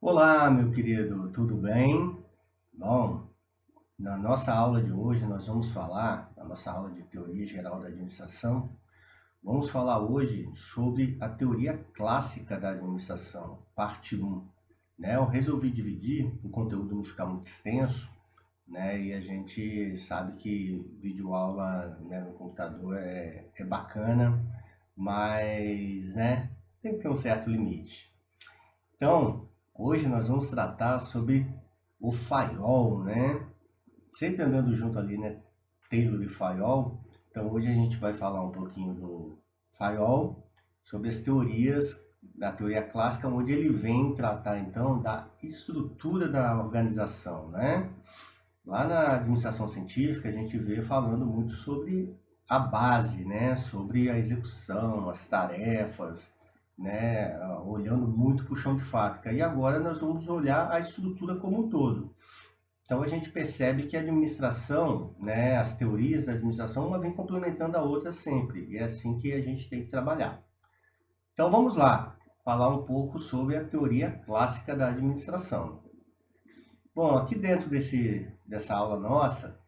Olá, meu querido, tudo bem? Bom, na nossa aula de hoje nós vamos falar, na nossa aula de Teoria Geral da Administração, vamos falar hoje sobre a teoria clássica da administração, parte um, né? Eu resolvi dividir, o conteúdo não ficar muito extenso, né? E a gente sabe que videoaula, né, no computador é bacana, mas, né, tem que ter um certo limite. Então, hoje nós vamos tratar sobre o Fayol, né? Sempre andando junto ali, né? Taylor e Fayol. Então, hoje a gente vai falar um pouquinho do Fayol, sobre as teorias da teoria clássica, onde ele vem tratar então da estrutura da organização, né? Lá na administração científica, a gente vê falando muito sobre a base, né? Sobre a execução, as tarefas, né? Olhando muito para o chão de fábrica. E agora nós vamos olhar a estrutura como um todo. Então a gente percebe que a administração, né? As teorias da administração, uma vem complementando a outra sempre. E é assim que a gente tem que trabalhar. Então vamos lá, falar um pouco sobre a teoria clássica da administração. Bom, aqui dentro dessa aula nossa,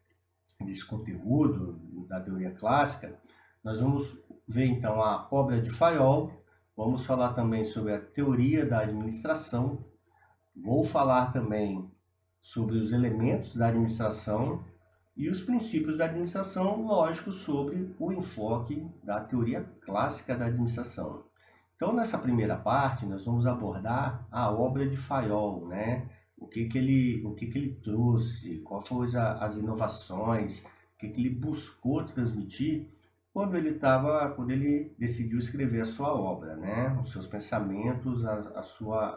desse conteúdo da teoria clássica, nós vamos ver então a obra de Fayol, vamos falar também sobre a teoria da administração, vou falar também sobre os elementos da administração e os princípios da administração, lógico, sobre o enfoque da teoria clássica da administração. Então, nessa primeira parte, nós vamos abordar a obra de Fayol, né? O que que ele trouxe, quais foram as inovações, o que ele buscou transmitir quando ele decidiu escrever a sua obra, né? Os seus pensamentos,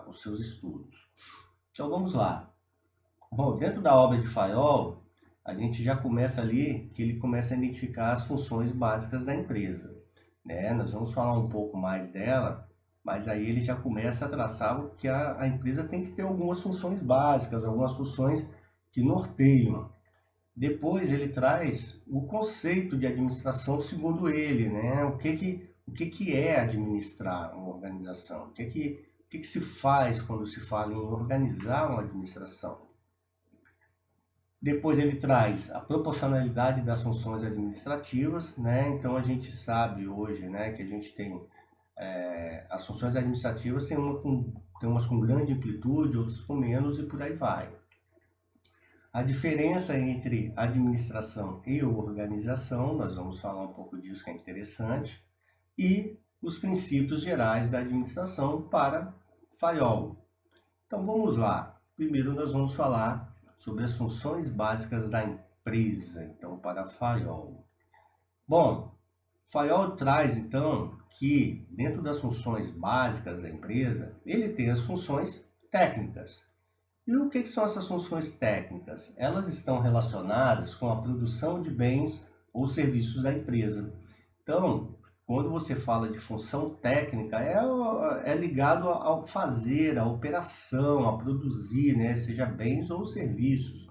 os seus estudos. Então, vamos lá. Bom, dentro da obra de Fayol, a gente já começa ali que ele começa a identificar as funções básicas da empresa, né? Nós vamos falar um pouco mais dela, mas aí ele já começa a traçar o que a empresa tem que ter algumas funções básicas, algumas funções que norteiam. Depois ele traz o conceito de administração segundo ele, né? O que que é administrar uma organização? O que que se faz quando se fala em organizar uma administração? Depois ele traz a proporcionalidade das funções administrativas, né? Então a gente sabe hoje, né, que a gente tem as funções administrativas tem umas com grande amplitude, outras com menos e por aí vai. A diferença entre administração e organização, nós vamos falar um pouco disso que é interessante, e os princípios gerais da administração para Fayol. Então vamos lá. Primeiro nós vamos falar sobre as funções básicas da empresa, então para Fayol. Bom, Fayol traz então que dentro das funções básicas da empresa, ele tem as funções técnicas. E o que são essas funções técnicas? Elas estão relacionadas com a produção de bens ou serviços da empresa. Então, quando você fala de função técnica, é ligado ao fazer, à operação, a produzir, né? Seja bens ou serviços.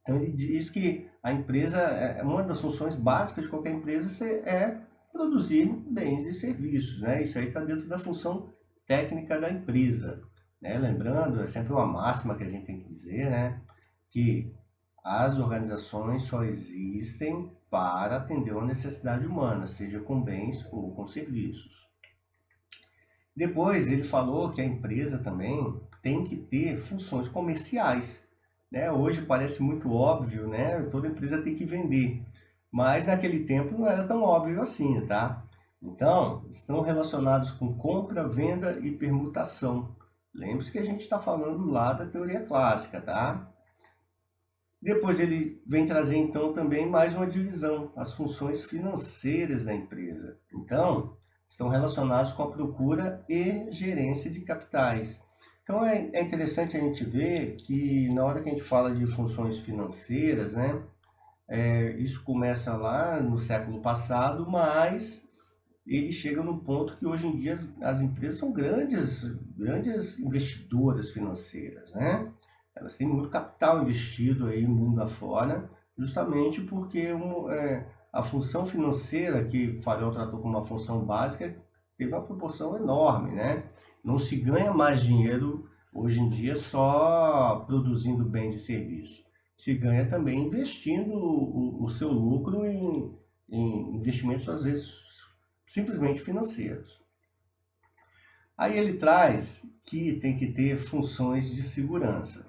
Então, ele diz que a empresa, uma das funções básicas de qualquer empresa é produzir bens e serviços, né? Isso aí está dentro da função técnica da empresa, né? Lembrando, é sempre uma máxima que a gente tem que dizer, né? Que as organizações só existem para atender uma necessidade humana, seja com bens ou com serviços. Depois ele falou que a empresa também tem que ter funções comerciais, né? Hoje parece muito óbvio, né? Toda empresa tem que vender, mas naquele tempo não era tão óbvio assim, tá? Então, estão relacionados com compra, venda e permutação. Lembre-se que a gente está falando lá da teoria clássica, tá? Depois ele vem trazer então também mais uma divisão, as funções financeiras da empresa. Então, estão relacionados com a procura e gerência de capitais. Então é interessante a gente ver que na hora que a gente fala de funções financeiras, né, isso começa lá no século passado, mas ele chega no ponto que hoje em dia as empresas são grandes investidoras financeiras, né? Elas têm muito capital investido aí no mundo afora, justamente porque a função financeira que o Fayol tratou como uma função básica teve uma proporção enorme, né? Não se ganha mais dinheiro hoje em dia só produzindo bens e serviços. Se ganha também investindo o seu lucro em investimentos, às vezes, simplesmente financeiros. Aí ele traz que tem que ter funções de segurança,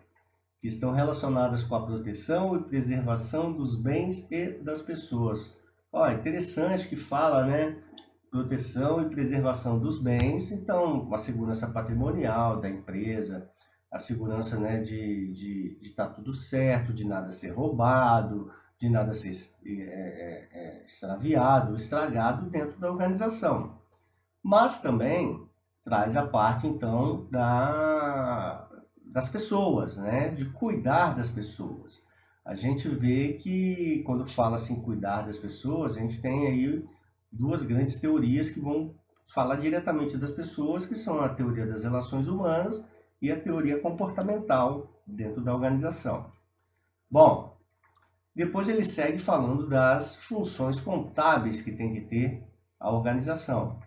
que estão relacionadas com a proteção e preservação dos bens e das pessoas. Ó, interessante que fala, né? Proteção e preservação dos bens, então a segurança patrimonial da empresa, a segurança, né, de estar tudo certo, de nada ser roubado, de nada ser extraviado, estragado dentro da organização. Mas também traz a parte, então, das pessoas, né, de cuidar das pessoas. A gente vê que quando fala assim cuidar das pessoas, a gente tem aí duas grandes teorias que vão falar diretamente das pessoas, que são a teoria das relações humanas e a teoria comportamental dentro da organização. Bom, depois ele segue falando das funções contábeis que tem que ter a organização.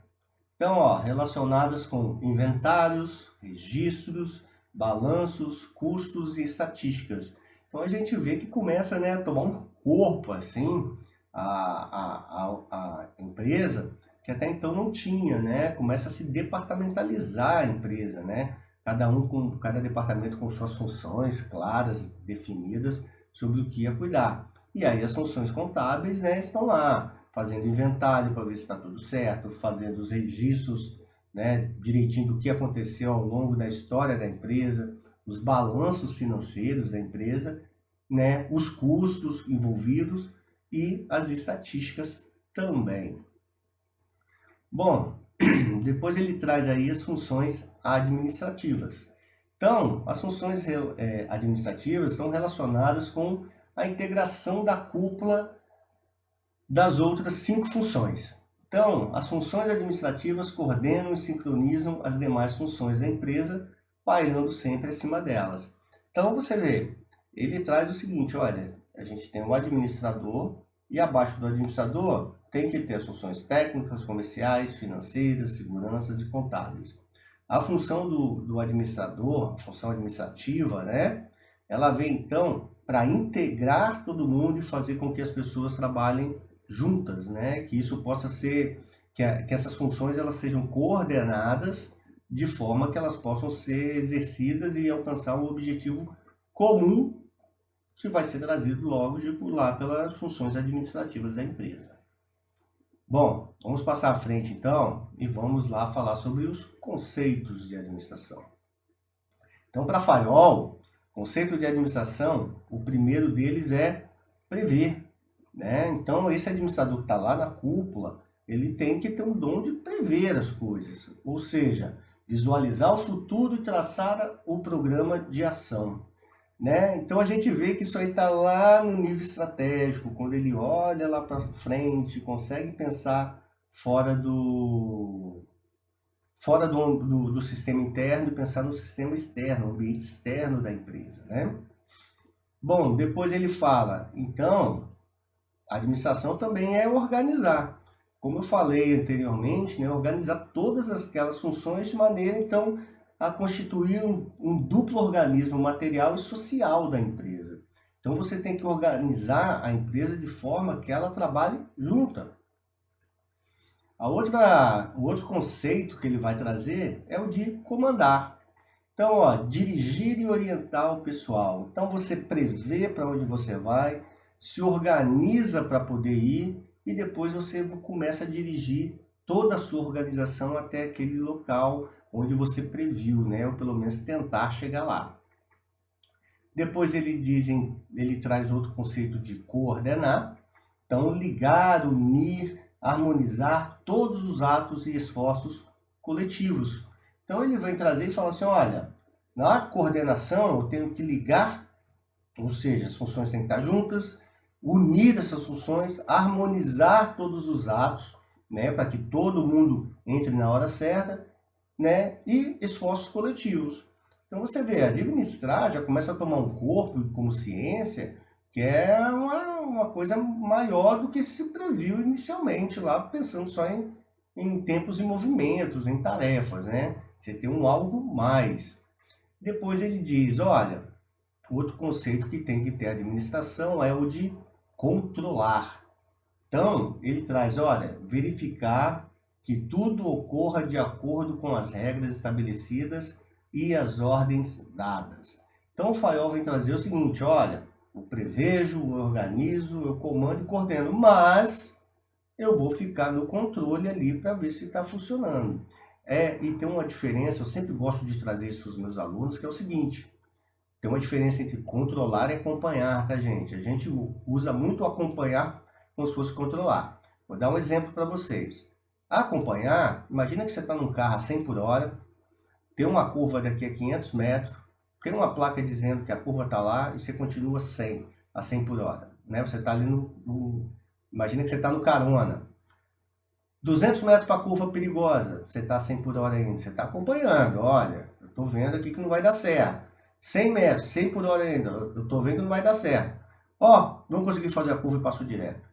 Então, ó, relacionadas com inventários, registros, balanços, custos e estatísticas. Então a gente vê que começa, né, a tomar um corpo assim a empresa que até então não tinha, né? Começa a se departamentalizar a empresa, né? Cada departamento com suas funções claras, definidas sobre o que ia cuidar. E aí as funções contábeis, né, estão lá, fazendo inventário para ver se está tudo certo, fazendo os registros, né, direitinho do que aconteceu ao longo da história da empresa, os balanços financeiros da empresa, né, os custos envolvidos e as estatísticas também. Bom, depois ele traz aí as funções administrativas. Então, as funções administrativas estão relacionadas com a integração da cúpula das outras 5 funções. Então, as funções administrativas coordenam e sincronizam as demais funções da empresa, pairando sempre acima delas. Então, você vê, ele traz o seguinte, olha, a gente tem um administrador e abaixo do administrador tem que ter as funções técnicas, comerciais, financeiras, seguranças e contábeis. A função do administrador, a função administrativa, né? Ela vem então para integrar todo mundo e fazer com que as pessoas trabalhem juntas, né? Que isso possa ser, que essas funções elas sejam coordenadas de forma que elas possam ser exercidas e alcançar um objetivo comum que vai ser trazido logo lá pelas funções administrativas da empresa. Bom, vamos passar à frente então e vamos lá falar sobre os conceitos de administração. Então, para Fayol, conceito de administração, o primeiro deles é prever, né? Então, esse administrador que está lá na cúpula, ele tem que ter um dom de prever as coisas, ou seja, visualizar o futuro e traçar o programa de ação, né? Então, a gente vê que isso aí está lá no nível estratégico, quando ele olha lá para frente, consegue pensar fora do sistema interno e pensar no sistema externo, no ambiente externo da empresa, né? Bom, depois ele fala, então, a administração também é organizar. Como eu falei anteriormente, né, organizar todas aquelas funções de maneira, então, a constituir um duplo organismo material e social da empresa. Então, você tem que organizar a empresa de forma que ela trabalhe junta. O outro conceito que ele vai trazer é o de comandar. Então, ó, dirigir e orientar o pessoal. Então, você prevê para onde você vai, se organiza para poder ir e depois você começa a dirigir toda a sua organização até aquele local onde você previu, né? Ou pelo menos tentar chegar lá. Depois ele traz outro conceito de coordenar. Então, ligar, unir, harmonizar todos os atos e esforços coletivos. Então, ele vem trazer e fala assim, olha, na coordenação eu tenho que ligar, ou seja, as funções têm que estar juntas, unir essas funções, harmonizar todos os atos, né, para que todo mundo entre na hora certa, né, e esforços coletivos. Então, você vê, administrar já começa a tomar um corpo como ciência, que é uma coisa maior do que se previu inicialmente lá, pensando só em tempos e movimentos, em tarefas, né? Você tem um algo mais. Depois ele diz, olha, outro conceito que tem que ter a administração é o de controlar. Então, ele traz, olha, verificar que tudo ocorra de acordo com as regras estabelecidas e as ordens dadas. Então, o Fayol vem trazer o seguinte, olha, eu prevejo, eu organizo, eu comando e coordeno, mas eu vou ficar no controle ali para ver se está funcionando. E tem uma diferença, eu sempre gosto de trazer isso para os meus alunos, que é o seguinte, tem uma diferença entre controlar e acompanhar, tá, gente? A gente usa muito acompanhar como se fosse controlar. Vou dar um exemplo para vocês. Acompanhar, imagina que você está num carro a 100 por hora, tem uma curva daqui a 500 metros, tem uma placa dizendo que a curva está lá e você continua 100, a 100 por hora. Né? Você está ali imagina que você está no carona. 200 metros para a curva perigosa, você está a 100 por hora ainda, você está acompanhando, olha, eu estou vendo aqui que não vai dar certo. 100 metros, 100 por hora ainda, eu estou vendo que não vai dar certo. Ó, não consegui fazer a curva e passou direto.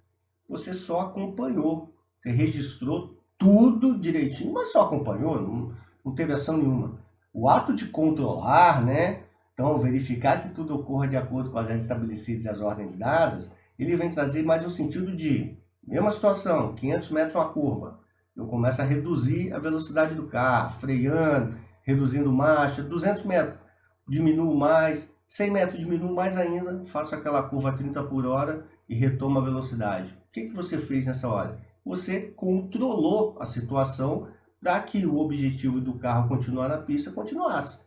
Você só acompanhou, você registrou tudo direitinho, mas só acompanhou, não teve ação nenhuma. O ato de controlar, né? Então, verificar que tudo ocorra de acordo com as regras estabelecidas e as ordens dadas, ele vem trazer mais um sentido de, mesma situação, 500 metros uma curva, eu começo a reduzir a velocidade do carro, freando, reduzindo marcha, 200 metros, diminuo mais, 100 metros diminuo mais ainda, faço aquela curva a 30 por hora e retomo a velocidade. O que você fez nessa hora? Você controlou a situação para que o objetivo do carro continuar na pista continuasse.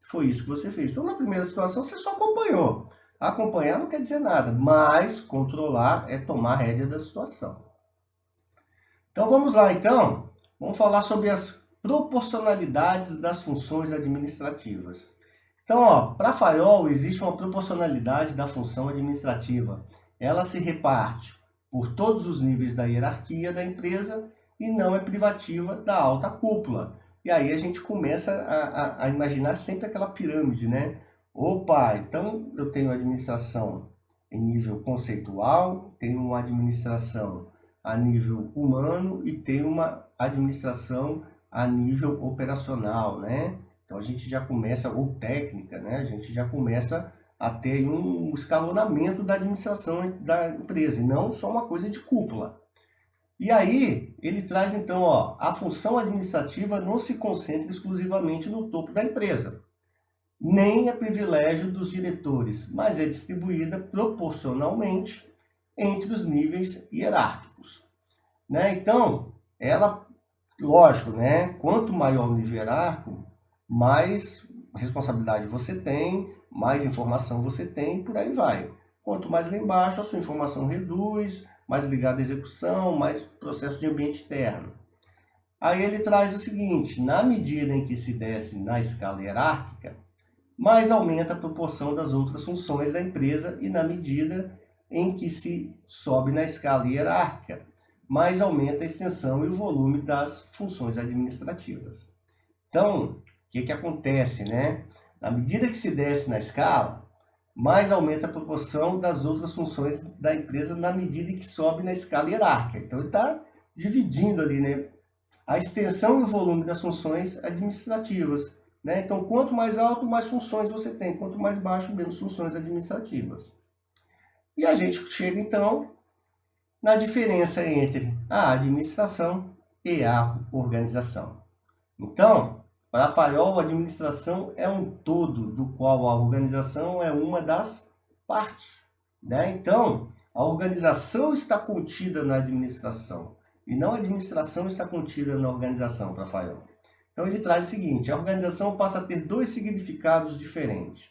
Foi isso que você fez. Então, na primeira situação, você só acompanhou. Acompanhar não quer dizer nada, mas controlar é tomar a rédea da situação. Então, vamos lá, então. Vamos falar sobre as proporcionalidades das funções administrativas. Então, para Fayol, existe uma proporcionalidade da função administrativa. Ela se reparte por todos os níveis da hierarquia da empresa e não é privativa da alta cúpula. E aí a gente começa a imaginar sempre aquela pirâmide, né? Opa, então eu tenho administração em nível conceitual, tenho uma administração a nível humano e tenho uma administração a nível operacional, né? Então a gente já começa, ou técnica, né? A gente já começa a ter um escalonamento da administração da empresa, e não só uma coisa de cúpula. E aí, ele traz então, ó, a função administrativa não se concentra exclusivamente no topo da empresa, nem é privilégio dos diretores, mas é distribuída proporcionalmente entre os níveis hierárquicos. Né? Então, ela, lógico, né? Quanto maior o nível hierárquico, mais responsabilidade você tem, mais informação você tem, e por aí vai. Quanto mais lá embaixo, a sua informação reduz, mais ligada à execução, mais processo de ambiente interno. Aí ele traz o seguinte, na medida em que se desce na escala hierárquica, mais aumenta a proporção das outras funções da empresa e na medida em que se sobe na escala hierárquica, mais aumenta a extensão e o volume das funções administrativas. Então, o que acontece, né? Na medida que se desce na escala, mais aumenta a proporção das outras funções da empresa na medida que sobe na escala hierárquica. Então, ele está dividindo ali, né, a extensão e o volume das funções administrativas. Né? Então, quanto mais alto, mais funções você tem. Quanto mais baixo, menos funções administrativas. E a gente chega, então, na diferença entre a administração e a organização. Então, para Fayol, a administração é um todo, do qual a organização é uma das partes. Né? Então, a organização está contida na administração, e não a administração está contida na organização, para Fayol. Então, ele traz o seguinte, a organização passa a ter dois significados diferentes.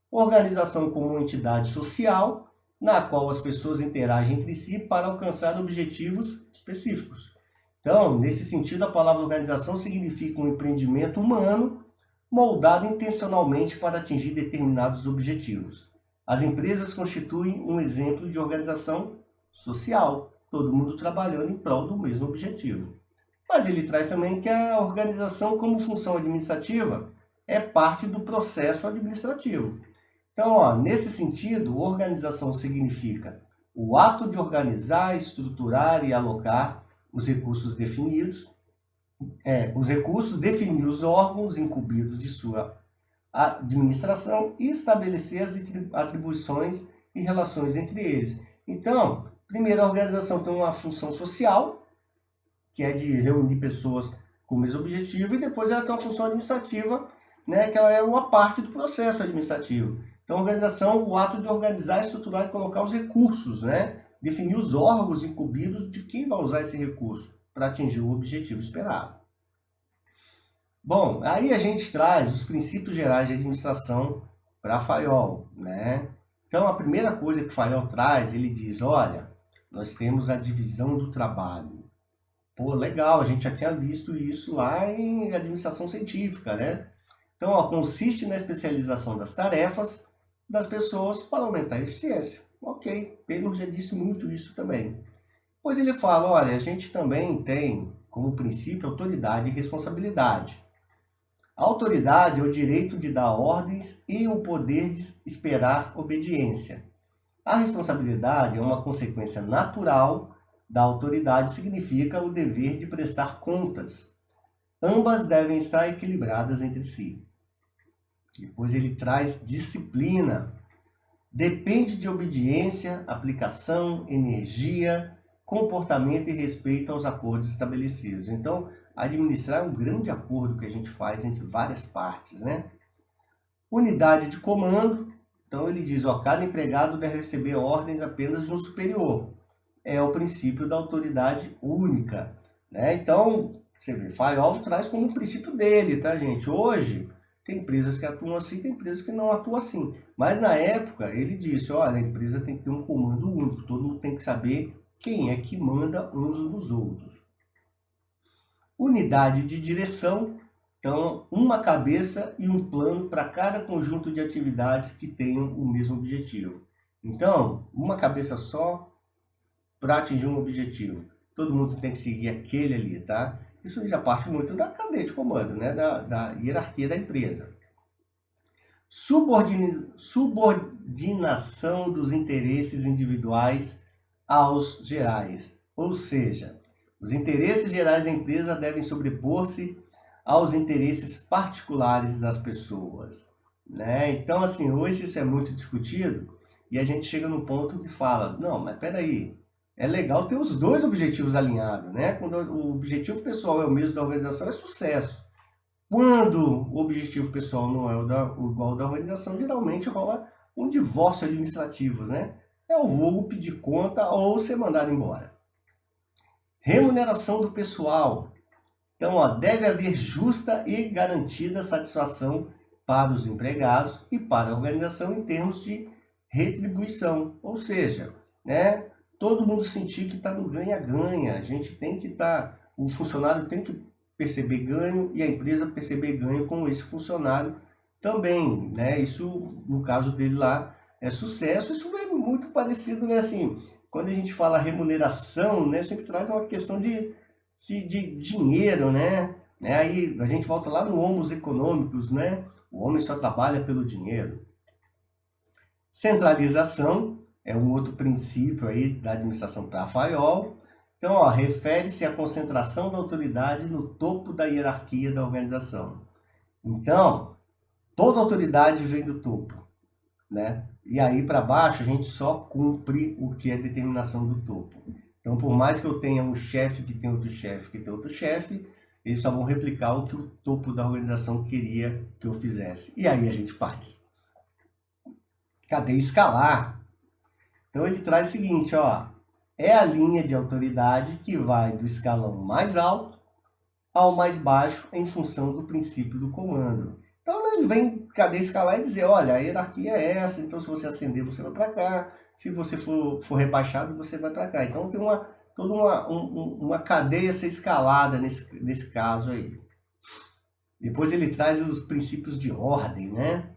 Organização como uma entidade social, na qual as pessoas interagem entre si para alcançar objetivos específicos. Então, nesse sentido, a palavra organização significa um empreendimento humano moldado intencionalmente para atingir determinados objetivos. As empresas constituem um exemplo de organização social, todo mundo trabalhando em prol do mesmo objetivo. Mas ele traz também que a organização como função administrativa é parte do processo administrativo. Então, ó, nesse sentido, organização significa o ato de organizar, estruturar e alocar os recursos definidos, definir os órgãos incumbidos de sua a administração e estabelecer as atribuições e relações entre eles. Então, primeiro, a organização tem uma função social, que é de reunir pessoas com o mesmo objetivo, e depois ela tem uma função administrativa, né, que ela é uma parte do processo administrativo. Então, a organização, o ato de organizar, estruturar e colocar os recursos, né, definir os órgãos incumbidos de quem vai usar esse recurso para atingir o objetivo esperado. Bom, aí a gente traz os princípios gerais de administração para Fayol, né? Então, a primeira coisa que Fayol traz, ele diz, olha, nós temos a divisão do trabalho. Pô, legal, a gente já tinha visto isso lá em administração científica, né? Então, ó, consiste na especialização das tarefas das pessoas para aumentar a eficiência. Ok, Taylor já disse muito isso também. Pois ele fala, olha, a gente também tem como princípio autoridade e responsabilidade. A autoridade é o direito de dar ordens e o poder de esperar obediência. A responsabilidade é uma consequência natural da autoridade, significa o dever de prestar contas. Ambas devem estar equilibradas entre si. Depois ele traz disciplina. Depende de obediência, aplicação, energia, comportamento e respeito aos acordos estabelecidos. Então, administrar é um grande acordo que a gente faz entre várias partes, né? Unidade de comando. Então, ele diz, ó, cada empregado deve receber ordens apenas de um superior. É o princípio da autoridade única, né? Então, você vê, Fayol traz como um princípio dele, tá, gente? Hoje, tem empresas que atuam assim, tem empresas que não atuam assim. Mas na época, ele disse, olha, a empresa tem que ter um comando único, todo mundo tem que saber quem é que manda uns nos outros. Unidade de direção, então, uma cabeça e um plano para cada conjunto de atividades que tenham o mesmo objetivo. Então, uma cabeça só para atingir um objetivo. Todo mundo tem que seguir aquele ali, tá? Isso já parte muito da cadeia de comando, né? Da hierarquia da empresa. Subordinação dos interesses individuais aos gerais. Ou seja, os interesses gerais da empresa devem sobrepor-se aos interesses particulares das pessoas, né? Então, assim, hoje isso é muito discutido e a gente chega no ponto que fala, não, mas peraí, é legal ter os dois objetivos alinhados, né? Quando o objetivo pessoal é o mesmo da organização, é sucesso. Quando o objetivo pessoal não é igual ao da organização, geralmente rola um divórcio administrativo, né? É o voo pedir conta ou ser mandado embora. Remuneração do pessoal. Então, ó, deve haver justa e garantida satisfação para os empregados e para a organização em termos de retribuição. Ou seja, né, todo mundo sentir que está no ganha-ganha. A gente tem que estar, o funcionário tem que perceber ganho e a empresa perceber ganho com esse funcionário também, né? Isso, no caso dele lá, é sucesso. Isso é muito parecido, né? Assim, quando a gente fala remuneração, né, sempre traz uma questão de dinheiro, né? Aí a gente volta lá no homos econômicos, né? O homem só trabalha pelo dinheiro. Centralização é um outro princípio aí da administração para Fayol. Então, ó, refere-se à concentração da autoridade no topo da hierarquia da organização. Então, toda autoridade vem do topo, né? E aí para baixo a gente só cumpre o que é determinação do topo. Então, por mais que eu tenha um chefe que tem outro chefe que tem outro chefe, eles só vão replicar o que o topo da organização queria que eu fizesse. E aí a gente faz. Cadeia escalar. Então ele traz o seguinte, ó, é a linha de autoridade que vai do escalão mais alto ao mais baixo em função do princípio do comando. Então ele vem cadeia escalar e dizer, olha, a hierarquia é essa, então se você ascender, você vai para cá, se você for rebaixado, você vai para cá. Então tem toda uma cadeia a ser escalada nesse caso aí. Depois ele traz os princípios de ordem, né?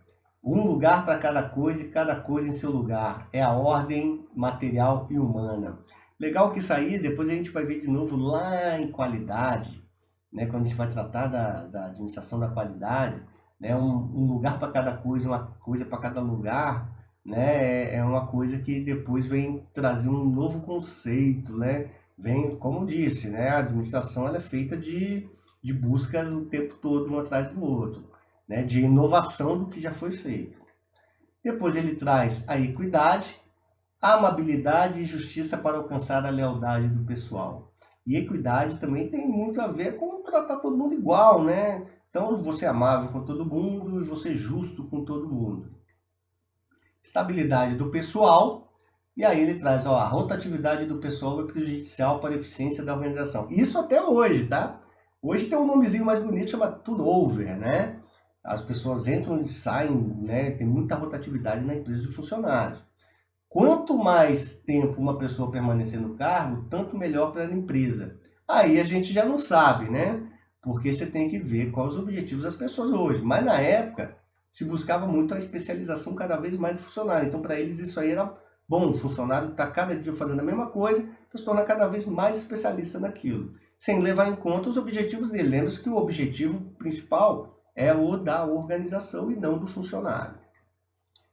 Um lugar para cada coisa e cada coisa em seu lugar. É a ordem material e humana. Legal que isso aí, depois a gente vai ver de novo lá em qualidade, né? Quando a gente vai tratar da administração da qualidade, né? Um lugar para cada coisa, uma coisa para cada lugar, né? É uma coisa que depois vem trazer um novo conceito, né? Vem, como disse, né? A administração ela é feita de buscas o tempo todo um atrás do outro. né, de inovação do que já foi feito. Depois ele traz a equidade, a amabilidade e justiça para alcançar a lealdade do pessoal. E equidade também tem muito a ver com tratar todo mundo igual, né? Então, você é amável com todo mundo e você é justo com todo mundo. Estabilidade do pessoal, e aí ele traz, ó, a rotatividade do pessoal é prejudicial para a eficiência da organização. Isso até hoje, tá? Hoje tem um nomezinho mais bonito, chama turnover, né? As pessoas entram e saem, né? Tem muita rotatividade na empresa de funcionários. Quanto mais tempo uma pessoa permanecer no cargo, tanto melhor para a empresa. Aí a gente já não sabe, né? Porque você tem que ver quais os objetivos das pessoas hoje. Mas na época, se buscava muito a especialização cada vez mais do funcionário. Então, para eles, isso aí era bom. O funcionário está cada dia fazendo a mesma coisa, para se tornar cada vez mais especialista naquilo. Sem levar em conta os objetivos dele. Lembre-se que o objetivo principal é o da organização e não do funcionário.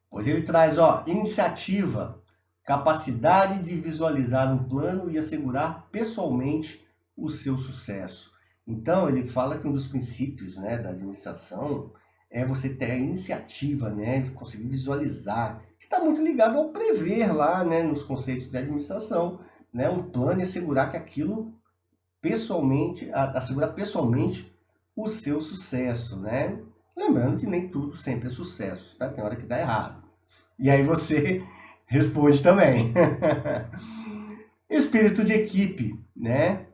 Pois ele traz, ó, iniciativa, capacidade de visualizar um plano e assegurar pessoalmente o seu sucesso. Então, ele fala que um dos princípios, né, da administração é você ter a iniciativa, né, conseguir visualizar, que está muito ligado ao prever lá, né, nos conceitos de administração, né, um plano e assegurar que aquilo pessoalmente, assegurar pessoalmente o seu sucesso, né? Lembrando que nem tudo sempre é sucesso, tá? Tem hora que dá errado. E aí você responde também. Espírito de equipe, né?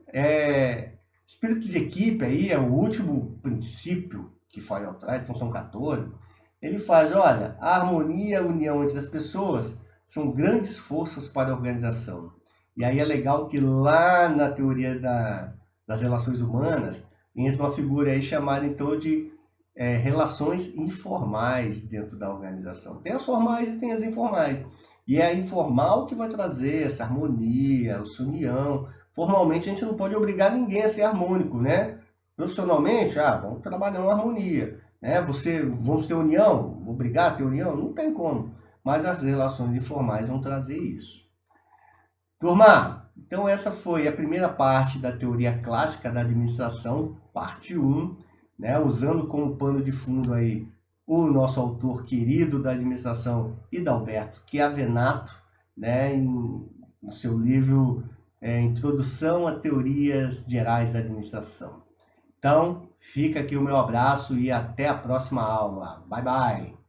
Espírito de equipe aí é o último princípio que Fayol atrás, então são 14. Ele faz, olha, a harmonia e a união entre as pessoas são grandes forças para a organização. E aí é legal que lá na teoria das relações humanas entra uma figura aí chamada então de relações informais dentro da organização. Tem as formais e tem as informais. E é a informal que vai trazer essa harmonia, essa união. Formalmente a gente não pode obrigar ninguém a ser harmônico, né? Profissionalmente, vamos trabalhar uma harmonia. Né? Vamos ter união? Obrigar a ter união? Não tem como. Mas as relações informais vão trazer isso. Turma, então essa foi a primeira parte da teoria clássica da administração, parte 1, né, usando como pano de fundo aí o nosso autor querido da administração, Hidalberto Chiavenato, né, no seu livro Introdução a Teorias Gerais da Administração. Então, fica aqui o meu abraço e até a próxima aula. Bye, bye!